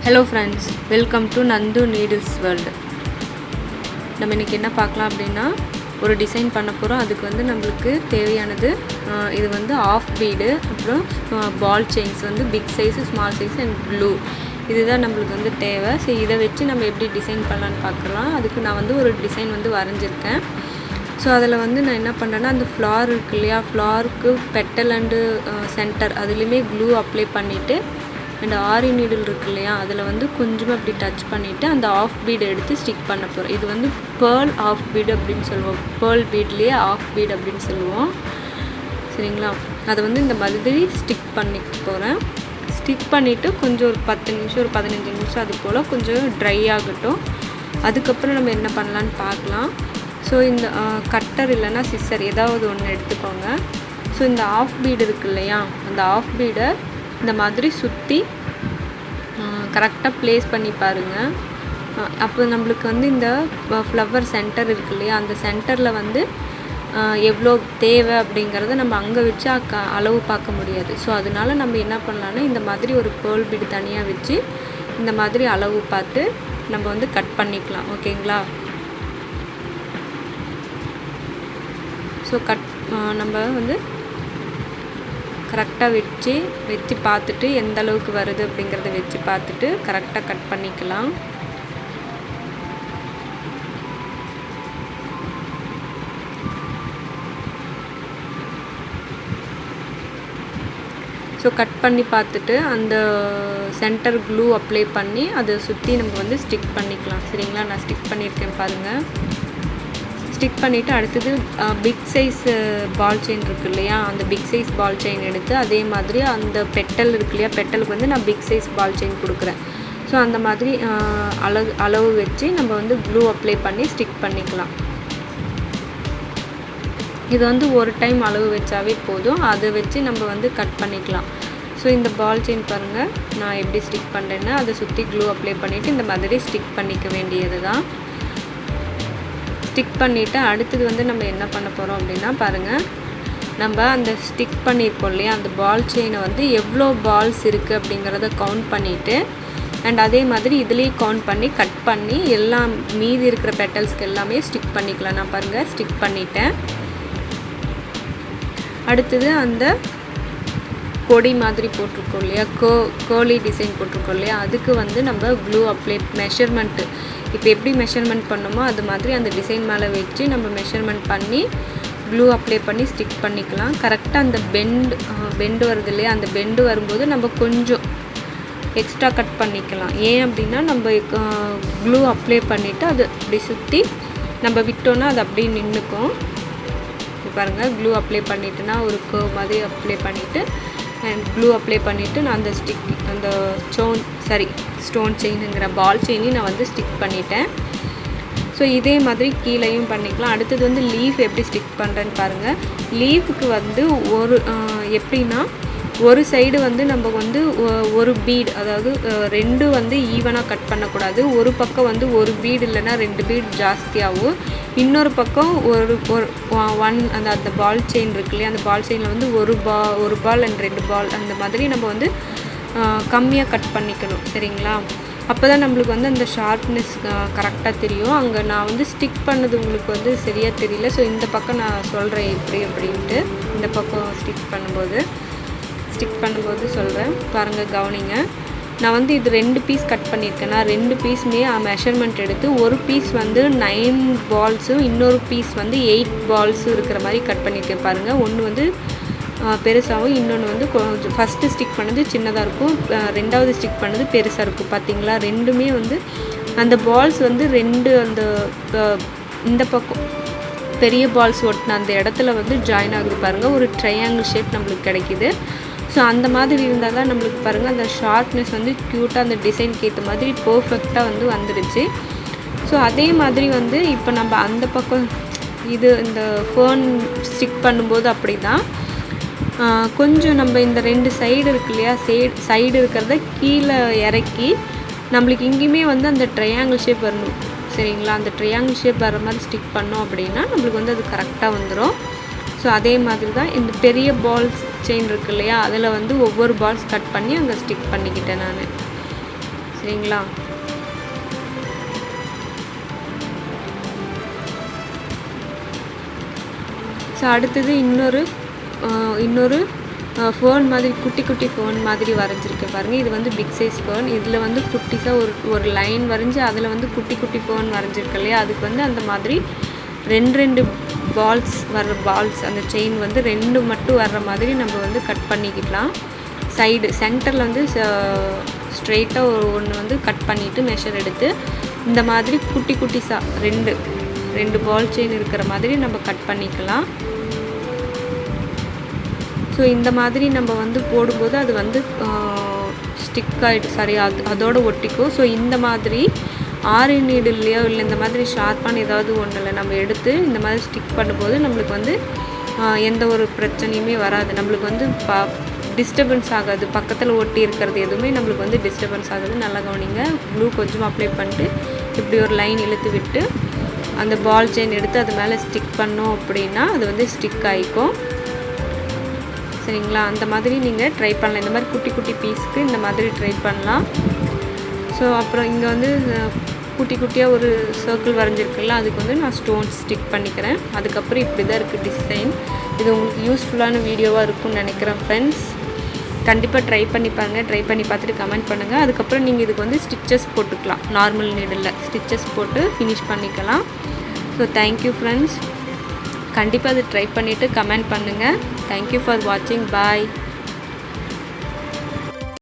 Hello friends, welcome to Nandu needles world. நம்ம இன்றைக்கி என்ன பார்க்கலாம் அப்படின்னா, ஒரு டிசைன் பண்ண போகிறோம். அதுக்கு வந்து நம்மளுக்கு தேவையானது இது வந்து ஆஃப் பீடு, அப்புறம் பால் செயின்ஸ் வந்து big size, small size and glue. இதுதான் நம்மளுக்கு வந்து தேவை. ஸோ இதை வச்சு நம்ம எப்படி டிசைன் பண்ணலான்னு பார்க்கலாம். அதுக்கு நான் வந்து ஒரு டிசைன் வந்து வரைஞ்சிருக்கேன். ஸோ அதில் வந்து நான் என்ன பண்ணுறேன்னா, அந்த ஃப்ளார் இருக்கு இல்லையா, ஃப்ளாருக்கு பெட்டல் அண்டு சென்டர் அதுலேயுமே க்ளூ அப்ளை பண்ணிவிட்டு, அண்ட் ஆரி நீடில் இருக்கு இல்லையா, அதில் வந்து கொஞ்சமாக அப்படி டச் பண்ணிவிட்டு அந்த ஆஃப் பீடை எடுத்து ஸ்டிக் பண்ண போகிறோம். இது வந்து பேர்ல் ஆஃப் பீடு அப்படின்னு சொல்லுவோம். பேர்ல் பீட்லேயே ஆஃப் பீடு அப்படின்னு சொல்லுவோம். சரிங்களா? அதை வந்து இந்த மாதிரி ஸ்டிக் பண்ணிக்க போகிறேன். ஸ்டிக் பண்ணிவிட்டு கொஞ்சம் ஒரு 10 நிமிஷம், ஒரு 15 நிமிஷம் அது போல் கொஞ்சம் ட்ரை ஆகட்டும். அதுக்கப்புறம் நம்ம என்ன பண்ணலான்னு பார்க்கலாம். ஸோ இந்த கட்டர் இல்லைன்னா சிசர் ஏதாவது ஒன்று எடுத்துக்கோங்க. ஸோ இந்த ஆஃப் பீடு இருக்கு இல்லையா, அந்த ஆஃப் பீடை இந்த மாதிரி சுற்றி கரெக்டாக ப்ளேஸ் பண்ணி பாருங்கள். அப்போ நம்மளுக்கு வந்து இந்த ஃப்ளவர் சென்டர் இருக்கு இல்லையா, அந்த சென்டரில் வந்து எவ்வளோ தேவை அப்படிங்கிறத நம்ம அங்கே வச்சு அளவு பார்க்க முடியாது. ஸோ அதனால நம்ம என்ன பண்ணலான்னா, இந்த மாதிரி ஒரு பேர்ல் பீடு தனியாக வச்சு இந்த மாதிரி அளவு பார்த்து நம்ம வந்து கட் பண்ணிக்கலாம். ஓகேங்களா? ஸோ நம்ம வந்து கரெக்டாக வச்சு பார்த்துட்டு எந்த அளவுக்கு வருது அப்படிங்கிறத வச்சு பார்த்துட்டு கரெக்டாக கட் பண்ணிக்கலாம். ஸோ கட் பண்ணி பார்த்துட்டு அந்த சென்டர் க்ளூ அப்ளை பண்ணி அதை சுற்றி நம்ம வந்து ஸ்டிக் பண்ணிக்கலாம். சரிங்களா? நான் ஸ்டிக் பண்ணியிருக்கேன் பாருங்கள். ஸ்டிக் பண்ணிவிட்டு அடுத்தது பிக் சைஸ் பால் செயின் இருக்குது இல்லையா, அந்த பிக் சைஸ் பால் செயின் எடுத்து அதே மாதிரி அந்த பெட்டல் இருக்கு இல்லையா, பெட்டலுக்கு வந்து நான் பிக் சைஸ் பால் செயின் கொடுக்குறேன். ஸோ அந்த மாதிரி அளவு வச்சு நம்ம வந்து க்ளூ அப்ளை பண்ணி ஸ்டிக் பண்ணிக்கலாம். இது வந்து ஒரு டைம் அளவு வச்சாவே போதும். அதை வச்சு நம்ம வந்து கட் பண்ணிக்கலாம். ஸோ இந்த பால் செயின் பாருங்கள், நான் எப்படி ஸ்டிக் பண்ணுறேன்னா, அதை சுற்றி க்ளூ அப்ளை பண்ணிவிட்டு இந்த மாதிரி ஸ்டிக் பண்ணிக்க வேண்டியது தான். ஸ்டிக் பண்ணிவிட்டு அடுத்தது வந்து நம்ம என்ன பண்ண போகிறோம் அப்படின்னா, பாருங்கள், நம்ம அந்த ஸ்டிக் பண்ணியிருக்கோம் இல்லையா, அந்த பால் செயினை வந்து எவ்வளோ பால்ஸ் இருக்குது அப்படிங்கிறத கவுண்ட் பண்ணிவிட்டு, அண்ட் அதே மாதிரி இதுலேயே கவுண்ட் பண்ணி கட் பண்ணி எல்லாம் மீதி இருக்கிற பெட்டல்ஸ்க்கு எல்லாமே ஸ்டிக் பண்ணிக்கலாம். நான் பாருங்கள் ஸ்டிக் பண்ணிட்டேன். அடுத்தது அந்த கொடி மாதிரி போட்டிருக்கோம் இல்லையா, கோலி டிசைன் போட்டிருக்கோம் இல்லையா, அதுக்கு வந்து நம்ம க்ளூ அப்ளை மெஷர்மெண்ட்டு இப்போ எப்படி மெஷர்மெண்ட் பண்ணோமோ அது மாதிரி அந்த டிசைன் மேலே வச்சு நம்ம மெஷர்மெண்ட் பண்ணி க்ளூ அப்ளை பண்ணி ஸ்டிக் பண்ணிக்கலாம். கரெக்டாக அந்த பெண்டு வருது இல்லையா, அந்த பெண்டு வரும்போது நம்ம கொஞ்சம் எக்ஸ்ட்ரா கட் பண்ணிக்கலாம். ஏன் அப்படின்னா, நம்ம க்ளூ அப்ளை பண்ணிவிட்டு அது அப்படி சுற்றி நம்ம விட்டோன்னா அது அப்படியே நின்றுக்கும். இப்போ பாருங்கள், க்ளூ அப்ளை பண்ணிவிட்டுனா ஒரு கர்வ் மாதிரி அப்ளை பண்ணிவிட்டு அண்ட் க்ளூ அப்ளை பண்ணிவிட்டு நான் அந்த ஸ்டோன் செயினுங்கிற பால் செயினையும் நான் வந்து ஸ்டிக் பண்ணிட்டேன். ஸோ இதே மாதிரி கீழேயும் பண்ணிக்கலாம். அடுத்தது வந்து லீஃப் எப்படி ஸ்டிக் பண்ணுறேன்னு பாருங்கள். லீஃபுக்கு வந்து எப்படின்னா, ஒரு சைடு வந்து நம்ம வந்து ஒரு பீட், அதாவது 2 வந்து ஈவனாக கட் பண்ணக்கூடாது. ஒரு பக்கம் வந்து ஒரு பீடு இல்லைன்னா 2 பீடு ஜாஸ்தியாகவும், இன்னொரு பக்கம் அந்த பால் செயின் இருக்கு இல்லையா, அந்த பால் செயினில் வந்து ஒரு பால் அண்ட் 2 பால் அந்த மாதிரி நம்ம வந்து கம்மியாக கட் பண்ணிக்கணும். சரிங்களா? அப்போ தான் நம்மளுக்கு வந்து அந்த ஷார்ப்னஸ் கரெக்டாக தெரியும். அங்கே நான் வந்து ஸ்டிக் பண்ணது உங்களுக்கு வந்து சரியாக தெரியல. ஸோ இந்த பக்கம் நான் சொல்கிறேன் எப்படி அப்படின்ட்டு. இந்த பக்கம் ஸ்டிக் பண்ணும்போது சொல்கிறேன். பாருங்கள், கவனிங்க. நான் வந்து இது 2 பீஸ் கட் பண்ணியிருக்கேன். நான் 2 பீஸுமே மெஷர்மெண்ட் எடுத்து ஒரு பீஸ் வந்து 9 பால்ஸும் இன்னொரு பீஸ் வந்து 8 பால்ஸும் இருக்கிற மாதிரி கட் பண்ணியிருக்கேன். பாருங்கள், ஒன்று வந்து பெருசாகவும் இன்னொன்று வந்து கொஞ்சம் ஃபஸ்ட்டு ஸ்டிக் பண்ணது சின்னதாக இருக்கும், ரெண்டாவது ஸ்டிக் பண்ணது பெருசாக இருக்கும். பார்த்திங்களா? ரெண்டுமே வந்து அந்த பால்ஸ் வந்து 2 அந்த இந்த பக்கம் பெரிய பால்ஸ் ஒட்டின அந்த இடத்துல வந்து ஜாயின் ஆகுது. பாருங்கள், ஒரு ட்ரையாங்கிள் ஷேப் நம்மளுக்கு கிடைக்கிது. ஸோ அந்த மாதிரி இருந்தால் தான் நம்மளுக்கு பாருங்கள் அந்த ஷார்ப்னஸ் வந்து க்யூட்டாக அந்த டிசைனுக்கு ஏற்ற மாதிரி பர்ஃபெக்டாக வந்து வந்துடுச்சு. ஸோ அதே மாதிரி வந்து இப்போ நம்ம அந்த பக்கம் இந்த ஃபேர்ன் ஸ்டிக் பண்ணும்போது அப்படி தான் கொஞ்சம் நம்ம இந்த 2 சைடு இருக்கு இல்லையா, சைடு இருக்கிறத கீழே இறக்கி நம்மளுக்கு இங்கேயுமே வந்து அந்த ட்ரையாங்கிள் ஷேப் வரணும். சரிங்களா? அந்த ட்ரையாங்கிள் ஷேப் வர மாதிரி ஸ்டிக் பண்ணோம் அப்படின்னா நம்மளுக்கு வந்து அது கரெக்டாக வந்துடும். ஸோ அதே மாதிரி தான் இந்த பெரிய பால்ஸ் செயின் இருக்கு இல்லையா, அதில் வந்து ஒவ்வொரு பால்ஸ் கட் பண்ணி அங்கே ஸ்டிக் பண்ணிக்கிட்டேன் நான். சரிங்களா? ஸோ அடுத்தது இன்னொரு ஃபோன் மாதிரி குட்டி ஃபோன் மாதிரி வரைஞ்சிருக்கேன் பாருங்கள். இது வந்து பிக் சைஸ் ஃபோன். இதில் வந்து குட்டிஸாக ஒரு லைன் வரைஞ்சி அதில் வந்து குட்டி ஃபோன் வரைஞ்சிருக்கு இல்லையா, அதுக்கு வந்து அந்த மாதிரி ரெண்டு பால்ஸ் அந்த செயின் வந்து 2 மட்டும் வர்ற மாதிரி நம்ம வந்து கட் பண்ணிக்கலாம். சென்டரில் வந்து ஸ்ட்ரெயிட்டாக ஒன்று வந்து கட் பண்ணிவிட்டு மெஷர் எடுத்து இந்த மாதிரி குட்டிஸாக ரெண்டு பால் செயின் இருக்கிற மாதிரி நம்ம கட் பண்ணிக்கலாம். ஸோ இந்த மாதிரி நம்ம வந்து போடும்போது அது வந்து ஸ்டிக் ஆகிட்டு அதோடு ஒட்டிக்கும். ஸோ இந்த மாதிரி ஆரி நீடில்லையோ இல்லை இந்த மாதிரி ஷார்ப்பான ஏதாவது ஒன்றில் நம்ம எடுத்து இந்த மாதிரி ஸ்டிக் பண்ணும்போது நம்மளுக்கு வந்து எந்த ஒரு பிரச்சனையுமே வராது. நம்மளுக்கு வந்து டிஸ்டர்பன்ஸ் ஆகாது. பக்கத்தில் ஒட்டி இருக்கிறது எதுவுமே நம்மளுக்கு வந்து டிஸ்டர்பன்ஸ் ஆகாது. நல்லா கவனிங்க. க்ளூ கொஞ்சம் அப்ளை பண்ணிட்டு இப்படி ஒரு லைன் இழுத்து விட்டு அந்த பால் செயின் எடுத்து அது மேலே ஸ்டிக் பண்ணோம் அப்படின்னா அது வந்து ஸ்டிக் ஆகிக்கும். சரிங்களா? அந்த மாதிரி நீங்கள் ட்ரை பண்ணலாம். இந்த மாதிரி குட்டி பீஸ்க்கு இந்த மாதிரி ட்ரை பண்ணலாம். ஸோ அப்புறம் இங்கே வந்து குட்டியாக ஒரு சர்க்கிள் வரைஞ்சிருக்குல்ல, அதுக்கு வந்து நான் ஸ்டோன்ஸ் ஸ்டிக் பண்ணிக்கிறேன். அதுக்கப்புறம் இப்படி தான் இருக்குது டிசைன். இது உங்களுக்கு யூஸ்ஃபுல்லான வீடியோவாக இருக்கும்னு நினைக்கிறேன் ஃப்ரெண்ட்ஸ். கண்டிப்பாக ட்ரை பண்ணி பாருங்கள். ட்ரை பண்ணி பார்த்துட்டு கமெண்ட் பண்ணுங்கள். அதுக்கப்புறம் நீங்கள் இதுக்கு வந்து ஸ்டிச்சஸ் போட்டுக்கலாம். நார்மல் நீடில் ஸ்டிச்சஸ் போட்டு ஃபினிஷ் பண்ணிக்கலாம். So thank you friends. கண்டிப்பாக அது ட்ரை பண்ணிவிட்டு கமெண்ட் பண்ணுங்கள். தேங்க்யூ ஃபார் வாட்சிங். பாய்.